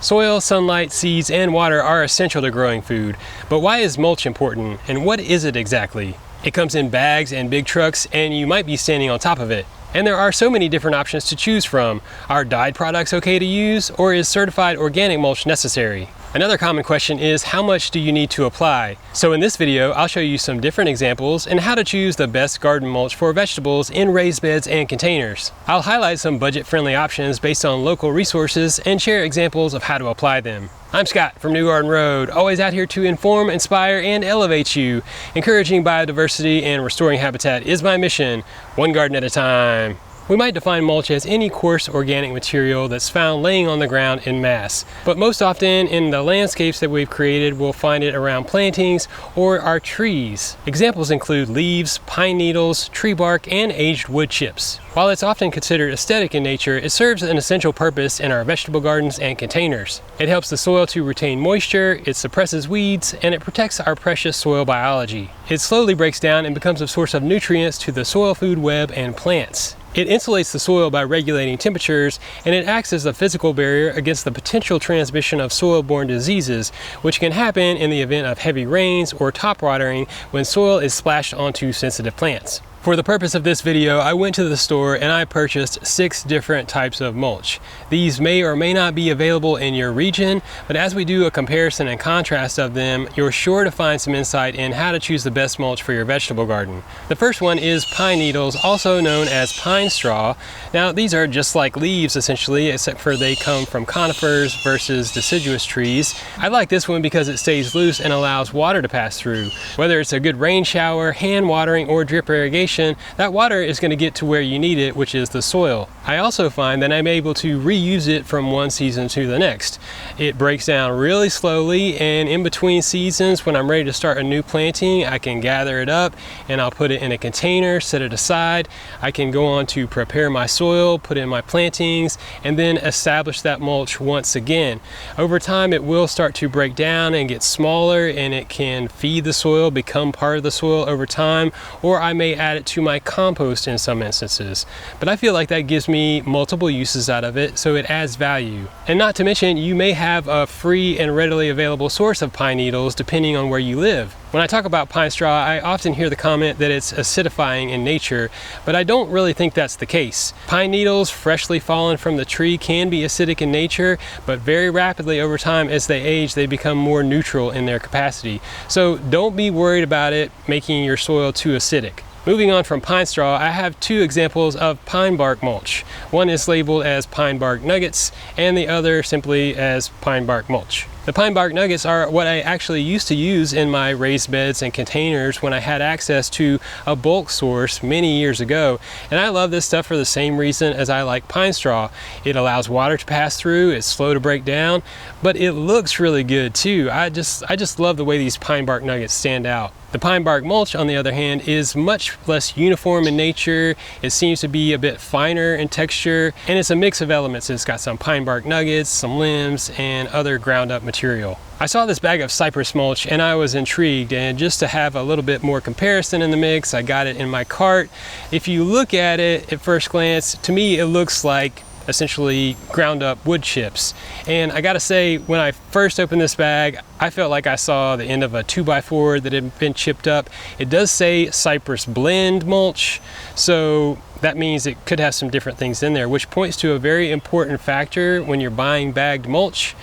Soil, sunlight, seeds, and water are essential to growing food. But why is mulch important, and what is it exactly? It comes in bags and big trucks, and you might be standing on top of it. And there are so many different options to choose from. Are dyed products okay to use, or is certified organic mulch necessary? Another common question is, how much do you need to apply? So in this video, I'll show you some different examples and how to choose the best garden mulch for vegetables in raised beds and containers. I'll highlight some budget-friendly options based on local resources and share examples of how to apply them. I'm Scott from New Garden Road, always out here to inform, inspire, and elevate you. Encouraging biodiversity and restoring habitat is my mission, one garden at a time. We might define mulch as any coarse organic material that's found laying on the ground in mass, but most often in the landscapes that we've created, we'll find it around plantings or our trees. Examples include leaves, pine needles, tree bark, and aged wood chips. While it's often considered aesthetic in nature, it serves an essential purpose in our vegetable gardens and containers. It helps the soil to retain moisture, it suppresses weeds, and it protects our precious soil biology. It slowly breaks down and becomes a source of nutrients to the soil food web and plants. It insulates the soil by regulating temperatures, and it acts as a physical barrier against the potential transmission of soil-borne diseases, which can happen in the event of heavy rains or top watering when soil is splashed onto sensitive plants. For the purpose of this video, I went to the store and I purchased 6 different types of mulch. These may or may not be available in your region, but as we do a comparison and contrast of them, you're sure to find some insight in how to choose the best mulch for your vegetable garden. The first one is pine needles, also known as pine straw. Now, these are just like leaves essentially, except for they come from conifers versus deciduous trees. I like this one because it stays loose and allows water to pass through. Whether it's a good rain shower, hand watering, or drip irrigation, that water is going to get to where you need it, which is the soil. I also find that I'm able to reuse it from one season to the next. It breaks down really slowly, and in between seasons when I'm ready to start a new planting, I can gather it up and I'll put it in a container, set it aside. I can go on to prepare my soil, put in my plantings, and then establish that mulch once again. Over time, it will start to break down and get smaller, and it can feed the soil, become part of the soil over time, or I may add it to my compost in some instances. But I feel like that gives me multiple uses out of it, so it adds value. And not to mention, you may have a free and readily available source of pine needles depending on where you live. When I talk about pine straw, I often hear the comment that it's acidifying in nature, but I don't really think that's the case. Pine needles freshly fallen from the tree can be acidic in nature, but very rapidly over time as they age, they become more neutral in their capacity. So don't be worried about it making your soil too acidic. Moving on from pine straw, I have 2 examples of pine bark mulch. One is labeled as pine bark nuggets, and the other simply as pine bark mulch. The pine bark nuggets are what I actually used to use in my raised beds and containers when I had access to a bulk source many years ago. And I love this stuff for the same reason as I like pine straw. It allows water to pass through, it's slow to break down, but it looks really good too. I just love the way these pine bark nuggets stand out. The pine bark mulch, on the other hand, is much less uniform in nature. It seems to be a bit finer in texture, and it's a mix of elements. It's got some pine bark nuggets, some limbs, and other ground up material. I saw this bag of cypress mulch and I was intrigued, and just to have a little bit more comparison in the mix, I got it in my cart. If you look at it at first glance, to me it looks like essentially ground up wood chips. And I gotta say, when I first opened this bag, I felt like I saw the end of a 2x4 that had been chipped up. It does say cypress blend mulch, so that means it could have some different things in there, which points to a very important factor when you're buying bagged mulch.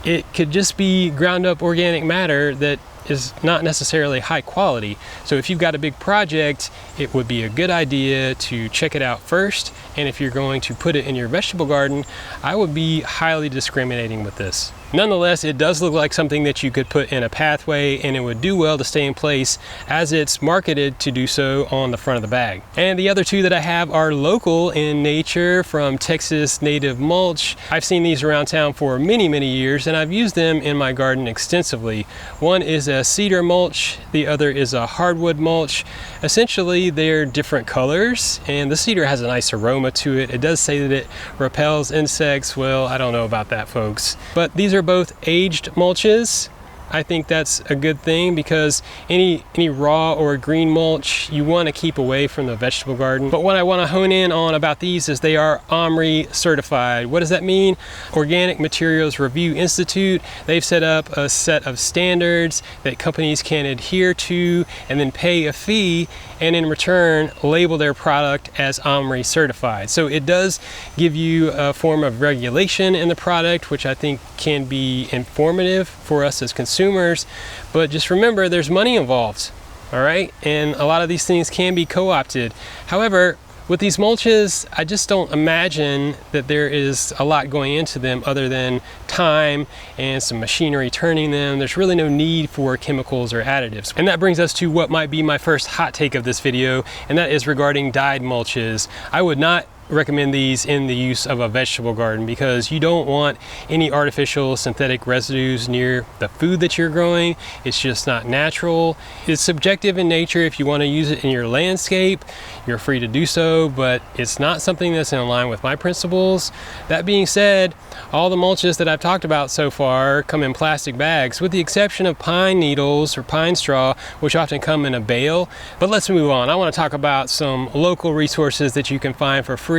It could just be ground up organic matter that is not necessarily high quality. So if you've got a big project, it would be a good idea to check it out first. And if you're going to put it in your vegetable garden, I would be highly discriminating with this. Nonetheless, it does look like something that you could put in a pathway, and it would do well to stay in place as it's marketed to do so on the front of the bag. And the other 2 that I have are local in nature from Texas Native Mulch. I've seen these around town for many, many years, and I've used them in my garden extensively. One is a cedar mulch, the other is a hardwood mulch. Essentially, they're different colors, and the cedar has a nice aroma to it. It does say that it repels insects. Well, I don't know about that, folks. But these are both aged mulches. I think that's a good thing, because any raw or green mulch you want to keep away from the vegetable garden. But what I want to hone in on about these is they are OMRI certified. What does that mean? Organic Materials Review Institute. They've set up a set of standards that companies can adhere to and then pay a fee, and in return label their product as OMRI certified. So it does give you a form of regulation in the product, which I think can be informative for us as consumers. But just remember, there's money involved, all right? And a lot of these things can be co-opted. However, with these mulches, I just don't imagine that there is a lot going into them other than time and some machinery turning them. There's really no need for chemicals or additives. And that brings us to what might be my first hot take of this video, and that is regarding dyed mulches. I would not recommend these in the use of a vegetable garden, because you don't want any artificial synthetic residues near the food that you're growing. It's just not natural. It's subjective in nature. If you want to use it in your landscape, you're free to do so, but it's not something that's in line with my principles. That being said, all the mulches that I've talked about so far come in plastic bags, with the exception of pine needles or pine straw, which often come in a bale. But let's move on. I want to talk about some local resources that you can find for free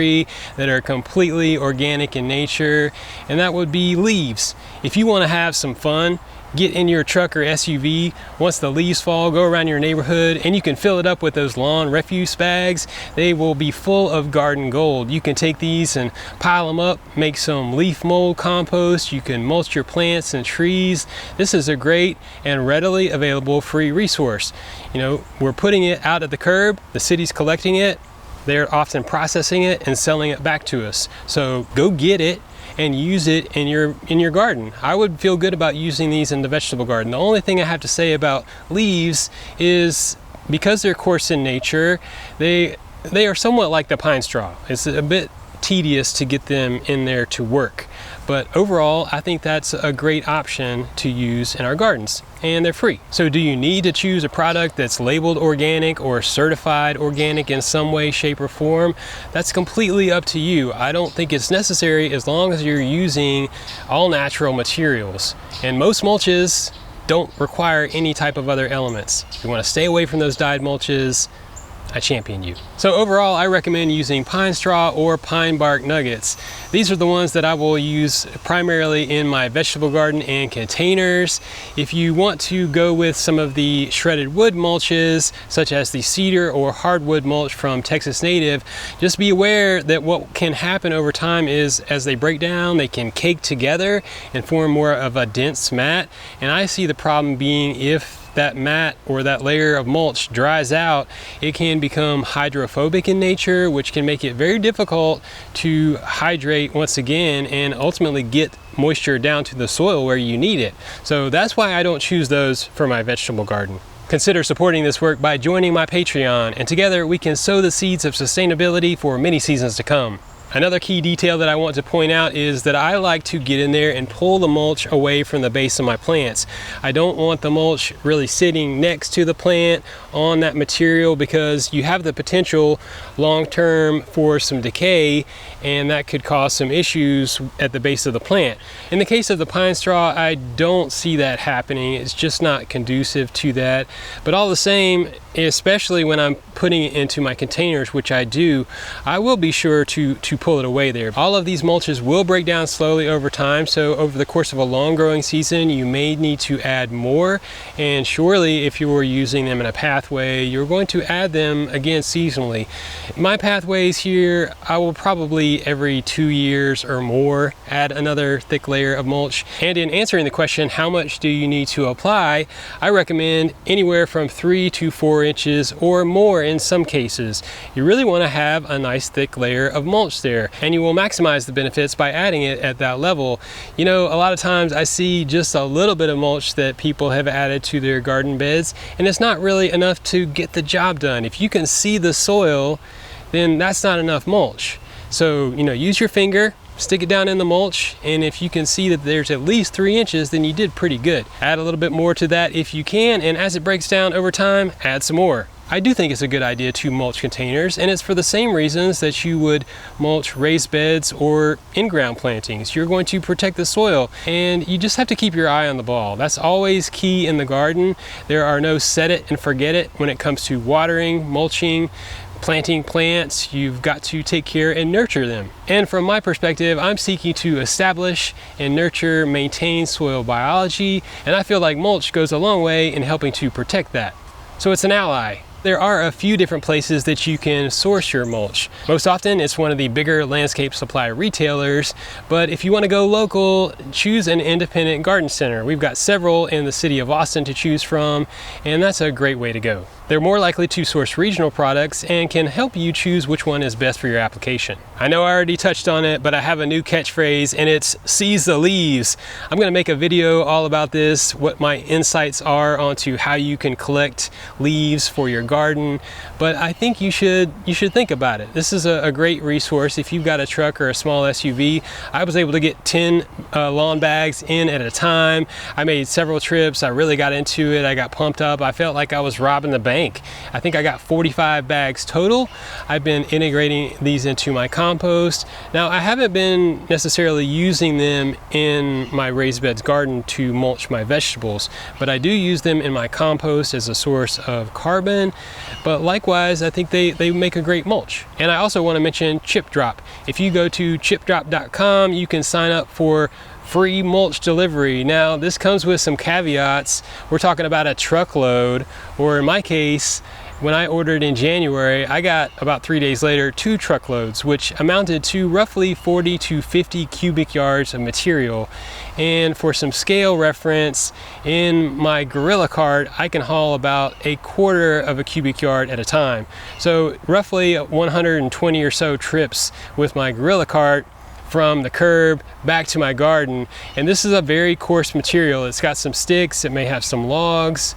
that are completely organic in nature, and that would be leaves. If you want to have some fun, get in your truck or SUV. Once the leaves fall, go around your neighborhood and you can fill it up with those lawn refuse bags. They will be full of garden gold. You can take these and pile them up, make some leaf mold compost. You can mulch your plants and trees. This is a great and readily available free resource. You know, we're putting it out at the curb, the city's collecting it, they're often processing it and selling it back to us. So go get it and use it in your garden. I would feel good about using these in the vegetable garden. The only thing I have to say about leaves is, because they're coarse in nature, they are somewhat like the pine straw. It's a bit tedious to get them in there to work. But overall, I think that's a great option to use in our gardens, and they're free. So do you need to choose a product that's labeled organic or certified organic in some way, shape, or form? That's completely up to you. I don't think it's necessary as long as you're using all natural materials. And most mulches don't require any type of other elements. If you want to stay away from those dyed mulches, I champion you. So overall, I recommend using pine straw or pine bark nuggets. These are the ones that I will use primarily in my vegetable garden and containers. If you want to go with some of the shredded wood mulches, such as the cedar or hardwood mulch from Texas Native, just be aware that what can happen over time is, as they break down, they can cake together and form more of a dense mat. And I see the problem being, if that mat or that layer of mulch dries out, it can become hydrophobic in nature, which can make it very difficult to hydrate once again and ultimately get moisture down to the soil where you need it. So that's why I don't choose those for my vegetable garden. Consider supporting this work by joining my Patreon, and together we can sow the seeds of sustainability for many seasons to come. Another key detail that I want to point out is that I like to get in there and pull the mulch away from the base of my plants. I don't want the mulch really sitting next to the plant on that material, because you have the potential long-term for some decay, and that could cause some issues at the base of the plant. In the case of the pine straw, I don't see that happening. It's just not conducive to that. But all the same, especially when I'm putting it into my containers, which I do, I will be sure to pull it away there. All of these mulches will break down slowly over time, so over the course of a long growing season, you may need to add more. And surely, if you were using them in a pathway, you're going to add them again seasonally. My pathways here, I will probably every 2 years or more add another thick layer of mulch. And in answering the question, how much do you need to apply, I recommend anywhere from 3 to 4 inches or more in some cases. You really want to have a nice thick layer of mulch there, and you will maximize the benefits by adding it at that level. You know, a lot of times I see just a little bit of mulch that people have added to their garden beds, and it's not really enough to get the job done. If you can see the soil, then that's not enough mulch. So, you know, use your finger, stick it down in the mulch, and if you can see that there's at least 3 inches, then you did pretty good. Add a little bit more to that if you can, and as it breaks down over time, add some more. I do think it's a good idea to mulch containers, and it's for the same reasons that you would mulch raised beds or in-ground plantings. You're going to protect the soil, and you just have to keep your eye on the ball. That's always key in the garden. There are no set it and forget it when it comes to watering, mulching, planting plants. You've got to take care and nurture them. And from my perspective, I'm seeking to establish and nurture, maintain soil biology, and I feel like mulch goes a long way in helping to protect that. So it's an ally. There are a few different places that you can source your mulch. Most often it's one of the bigger landscape supply retailers, but if you want to go local, choose an independent garden center. We've got several in the city of Austin to choose from, and that's a great way to go. They're more likely to source regional products and can help you choose which one is best for your application. I know I already touched on it, but I have a new catchphrase, and it's seize the leaves. I'm going to make a video all about this, what my insights are onto how you can collect leaves for your garden, but I think you should think about it. This is a great resource. If you've got a truck or a small SUV, I was able to get 10 lawn bags in at a time. I made several trips. I really got into it. I got pumped up. I felt like I was robbing the bank. I think I got 45 bags total. I've been integrating these into my compost. Now, I haven't been necessarily using them in my raised beds garden to mulch my vegetables, but I do use them in my compost as a source of carbon. But likewise, I think they make a great mulch. And I also want to mention Chip Drop. If you go to chipdrop.com, you can sign up for free mulch delivery. Now, this comes with some caveats. We're talking about a truckload, or in my case, when I ordered in January, I got about 3 days later 2 truckloads, which amounted to roughly 40 to 50 cubic yards of material. And for some scale reference, in my Gorilla cart, I can haul about 1/4 of a cubic yard at a time. So roughly 120 or so trips with my Gorilla cart from the curb back to my garden. And this is a very coarse material. It's got some sticks, it may have some logs,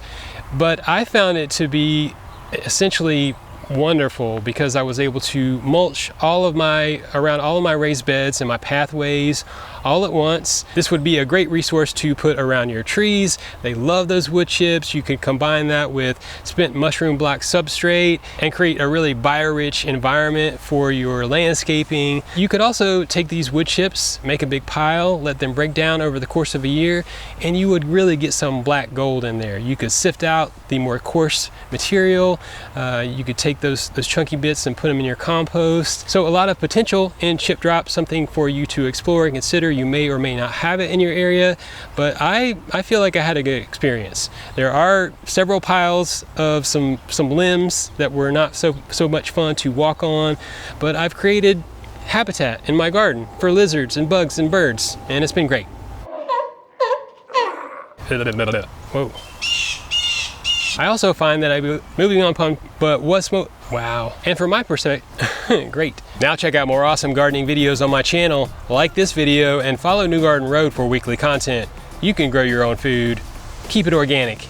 but I found it to be essentially wonderful because I was able to mulch around all of my raised beds and my pathways all at once. This would be a great resource to put around your trees. They love those wood chips. You could combine that with spent mushroom block substrate and create a really bio-rich environment for your landscaping. You could also take these wood chips, make a big pile, let them break down over the course of a year, and you would really get some black gold in there. You could sift out the more coarse material. You could take those chunky bits and put them in your compost. So a lot of potential in Chip Drop, something for you to explore and consider. You may or may not have it in your area, but I feel like I had a good experience. There are several piles of some limbs that were not so much fun to walk on, but I've created habitat in my garden for lizards and bugs and birds, and it's been great. Whoa. I also find that I'm moving on, but wow. And from my perspective, great. Now check out more awesome gardening videos on my channel, like this video, and follow New Garden Road for weekly content. You can grow your own food. Keep it organic.